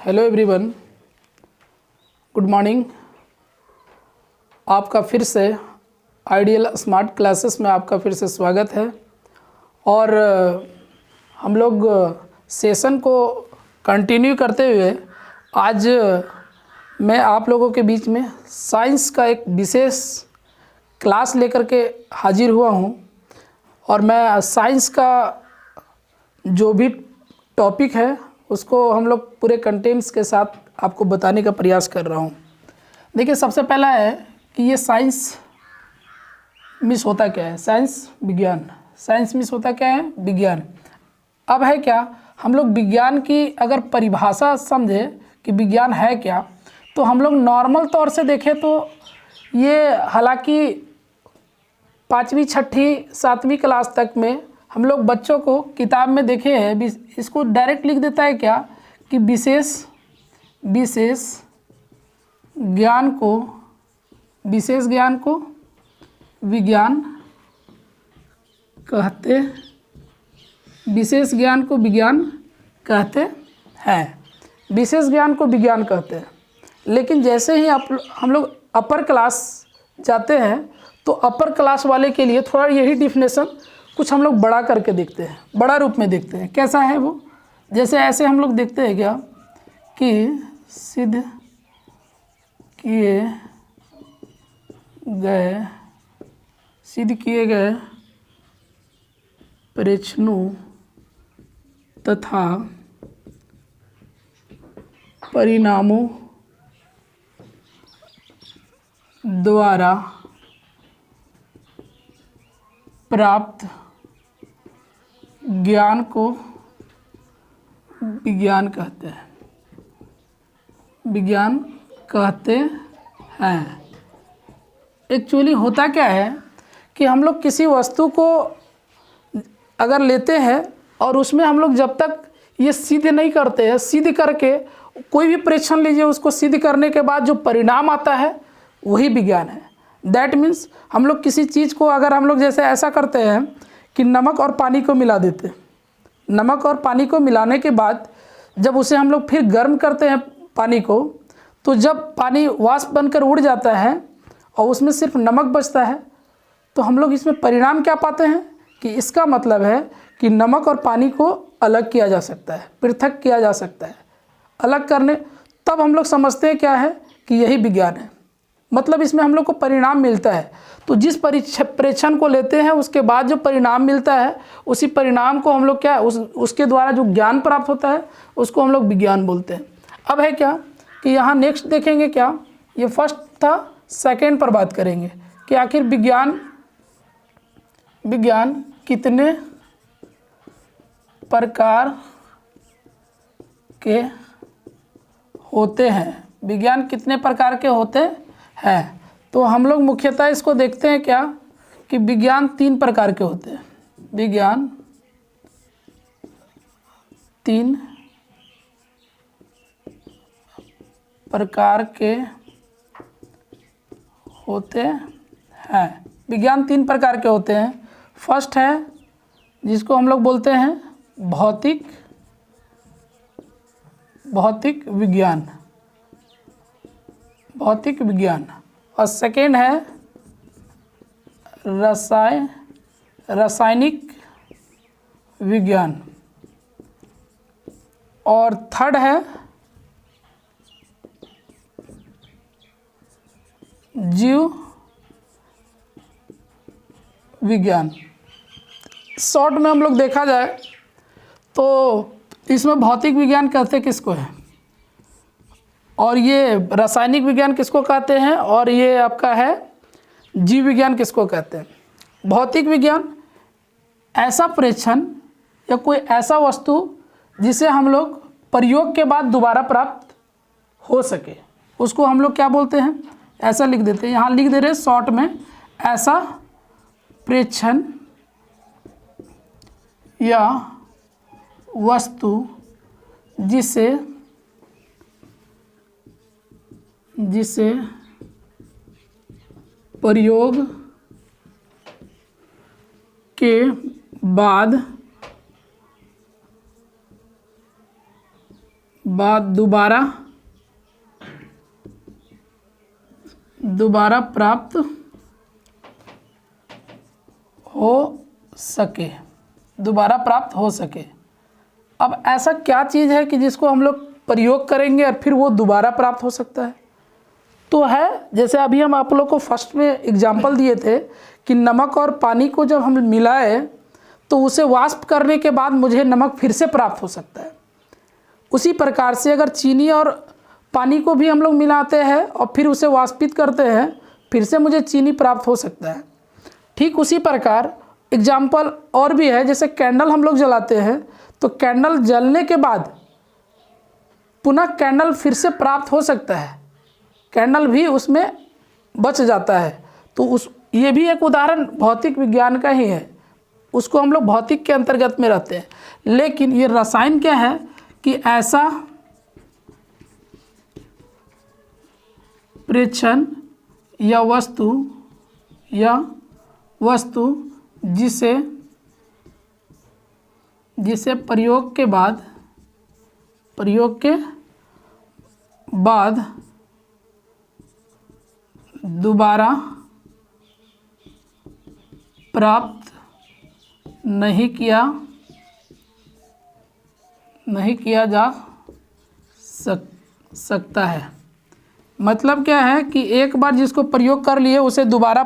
Hello everyone, good morning. आपका फिर से आइडियल स्मार्ट क्लासेस में आपका फिर से स्वागत है। और हम लोग सेशन को कंटिन्यू करते हुए आज मैं आप लोगों के बीच में साइंस का एक विशेष क्लास लेकर के हाजिर हुआ हूँ। और मैं साइंस का जो भी टॉपिक है उसको हम लोग पूरे कंटेंट्स के साथ आपको बताने का प्रयास कर रहा हूँ। देखिए, सबसे पहला है कि ये साइंस मिस होता क्या है। साइंस मिस होता क्या है, विज्ञान। अब है क्या, हम लोग विज्ञान की अगर परिभाषा समझे कि विज्ञान है क्या, तो हम लोग नॉर्मल तौर से देखें तो ये हालांकि 5वीं 6ठी 7वीं क्लास तक में हम लोग बच्चों को किताब में देखे हैं, इसको डायरेक्ट लिख देता है क्या कि विशेष ज्ञान को विज्ञान कहते, विशेष ज्ञान को विज्ञान कहते हैं, विशेष ज्ञान को विज्ञान कहते हैं। लेकिन जैसे ही हम लोग अपर क्लास जाते हैं तो अपर क्लास वाले के लिए थोड़ा यही डिफिनेशन कुछ हम लोग बड़ा करके देखते हैं, बड़ा रूप में देखते हैं। कैसा है वो, जैसे ऐसे हम लोग देखते हैं क्या कि सिद्ध किए गए परीक्षणों तथा परिणामों द्वारा प्राप्त ज्ञान को विज्ञान कहते हैं। एक्चुअली होता क्या है कि हम लोग किसी वस्तु को अगर लेते हैं और उसमें हम लोग जब तक ये सिद्ध नहीं करते हैं, सिद्ध करके कोई भी परीक्षण लीजिए, उसको सिद्ध करने के बाद जो परिणाम आता है वही विज्ञान है। दैट मीन्स हम लोग किसी चीज़ को अगर हम लोग जैसे ऐसा करते हैं कि नमक और पानी को मिला देते हैं, नमक और पानी को मिलाने के बाद जब उसे हम लोग फिर गर्म करते हैं पानी को, तो जब पानी वाष्प बनकर उड़ जाता है और उसमें सिर्फ नमक बचता है, तो हम लोग इसमें परिणाम क्या पाते हैं कि इसका मतलब है कि नमक और पानी को अलग किया जा सकता है, पृथक किया जा सकता है। अलग करने तब हम लोग समझते हैं क्या है कि यही विज्ञान है। मतलब इसमें हम लोग को परिणाम मिलता है। तो जिस परीक्षण को लेते हैं उसके बाद जो परिणाम मिलता है, उसी परिणाम को हम लोग क्या उसके द्वारा जो ज्ञान प्राप्त होता है उसको हम लोग विज्ञान बोलते हैं। अब है क्या कि यहाँ नेक्स्ट देखेंगे क्या, ये फर्स्ट था, सेकेंड पर बात करेंगे कि आखिर विज्ञान कितने प्रकार के होते हैं। विज्ञान कितने प्रकार के होते हैं। तो हम लोग मुख्यतः इसको देखते हैं क्या कि विज्ञान 3 प्रकार के होते हैं। विज्ञान 3 प्रकार के होते हैं। विज्ञान 3 प्रकार के होते हैं। फर्स्ट है जिसको हम लोग बोलते हैं भौतिक विज्ञान, और सेकेंड है रासायनिक विज्ञान, और थर्ड है जीव विज्ञान। शॉर्ट में हम लोग देखा जाए तो इसमें भौतिक विज्ञान कहते किसको है, और ये रासायनिक विज्ञान किसको कहते हैं, और ये आपका है जीव विज्ञान किसको कहते हैं। भौतिक विज्ञान ऐसा परीक्षण या कोई ऐसा वस्तु जिसे हम लोग प्रयोग के बाद दोबारा प्राप्त हो सके, उसको हम लोग क्या बोलते हैं, ऐसा लिख देते हैं। यहाँ लिख दे रहे शॉर्ट में, ऐसा परीक्षण या वस्तु जिसे प्रयोग के बाद बाद दोबारा प्राप्त हो सके, दोबारा प्राप्त हो सके। अब ऐसा क्या चीज़ है कि जिसको हम लोग प्रयोग करेंगे और फिर वो दोबारा प्राप्त हो सकता है? तो है, जैसे अभी हम आप लोग को फर्स्ट में एग्जाम्पल दिए थे कि नमक और पानी को जब हम मिलाए तो उसे वाष्प करने के बाद मुझे नमक फिर से प्राप्त हो सकता है। उसी प्रकार से अगर चीनी और पानी को भी हम लोग मिलाते हैं और फिर उसे वाष्पित करते हैं, फिर से मुझे चीनी प्राप्त हो सकता है। ठीक उसी प्रकार एग्जाम्पल और भी है, जैसे कैंडल हम लोग जलाते हैं तो कैंडल जलने के बाद पुनः कैंडल फिर से प्राप्त हो सकता है, कैंडल भी उसमें बच जाता है। तो ये भी एक उदाहरण भौतिक विज्ञान का ही है, उसको हम लोग भौतिक के अंतर्गत में रहते हैं। लेकिन ये रसायन क्या है कि ऐसा प्रेक्षण या वस्तु जिसे प्रयोग के बाद दोबारा प्राप्त नहीं किया जा सकता है। मतलब क्या है कि एक बार जिसको प्रयोग कर लिए उसे दोबारा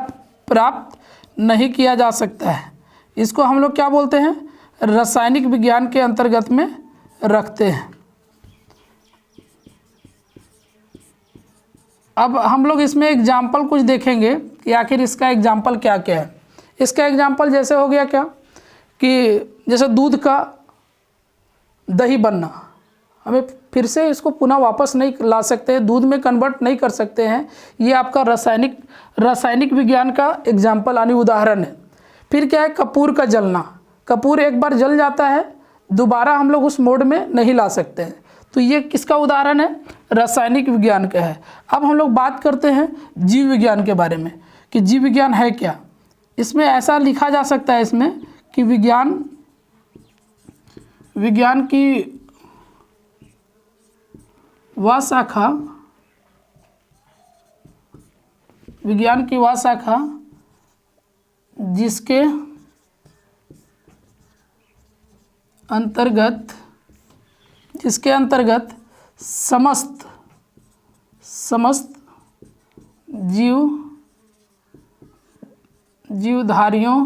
प्राप्त नहीं किया जा सकता है। इसको हम लोग क्या बोलते हैं? रासायनिक विज्ञान के अंतर्गत में रखते हैं। अब हम लोग इसमें एग्जाम्पल कुछ देखेंगे कि आखिर इसका एग्जाम्पल क्या क्या है। इसका एग्जाम्पल जैसे हो गया क्या कि जैसे दूध का दही बनना, हमें फिर से इसको पुनः वापस नहीं ला सकते, दूध में कन्वर्ट नहीं कर सकते हैं। ये आपका रासायनिक विज्ञान का एग्जाम्पल यानी उदाहरण है। फिर क्या है? कपूर का जलना, कपूर एक बार जल जाता है, दोबारा हम लोग उस मोड में नहीं ला सकते हैं। तो ये किसका उदाहरण है? रासायनिक विज्ञान का है। अब हम लोग बात करते हैं जीव विज्ञान के बारे में कि जीव विज्ञान है क्या। इसमें ऐसा लिखा जा सकता है इसमें कि विज्ञान की वह शाखा जिसके अंतर्गत समस्त जीवधारियों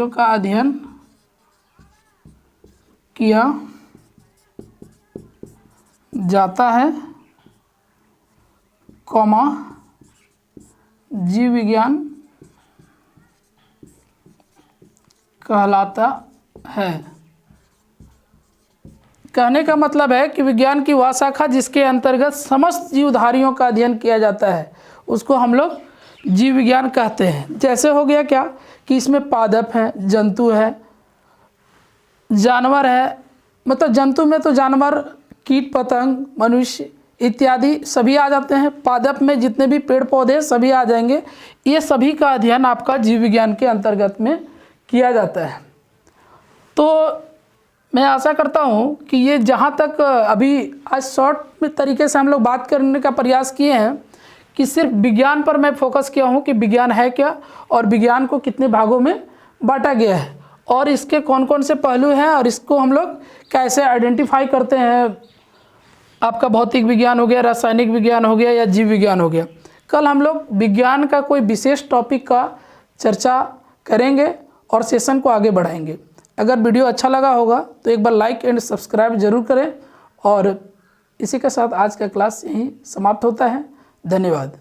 का अध्ययन किया जाता है, जीव विज्ञान कहलाता है। कहने का मतलब है कि विज्ञान की वह शाखा जिसके अंतर्गत समस्त जीवधारियों का अध्ययन किया जाता है, उसको हम लोग जीव विज्ञान कहते हैं। जैसे हो गया क्या कि इसमें पादप है, जंतु है, जानवर है, मतलब जंतु में तो जानवर, कीट पतंग, मनुष्य इत्यादि सभी आ जाते हैं। पादप में जितने भी पेड़ पौधे सभी आ जाएंगे। ये सभी का अध्ययन आपका जीव विज्ञान के अंतर्गत में किया जाता है। तो मैं आशा करता हूँ कि ये जहाँ तक अभी आज शॉर्ट में तरीके से हम लोग बात करने का प्रयास किए हैं कि सिर्फ विज्ञान पर मैं फोकस किया हूँ कि विज्ञान है क्या और विज्ञान को कितने भागों में बांटा गया है और इसके कौन कौन से पहलू हैं और इसको हम लोग कैसे आइडेंटिफाई करते हैं। आपका भौतिक विज्ञान हो गया, रासायनिक विज्ञान हो गया या जीव विज्ञान हो गया। कल हम लोग विज्ञान का कोई विशेष टॉपिक का चर्चा करेंगे और सेशन को आगे बढ़ाएंगे। अगर वीडियो अच्छा लगा होगा तो एक बार लाइक एंड सब्सक्राइब जरूर करें। और इसी के साथ आज का क्लास यहीं समाप्त होता है। धन्यवाद।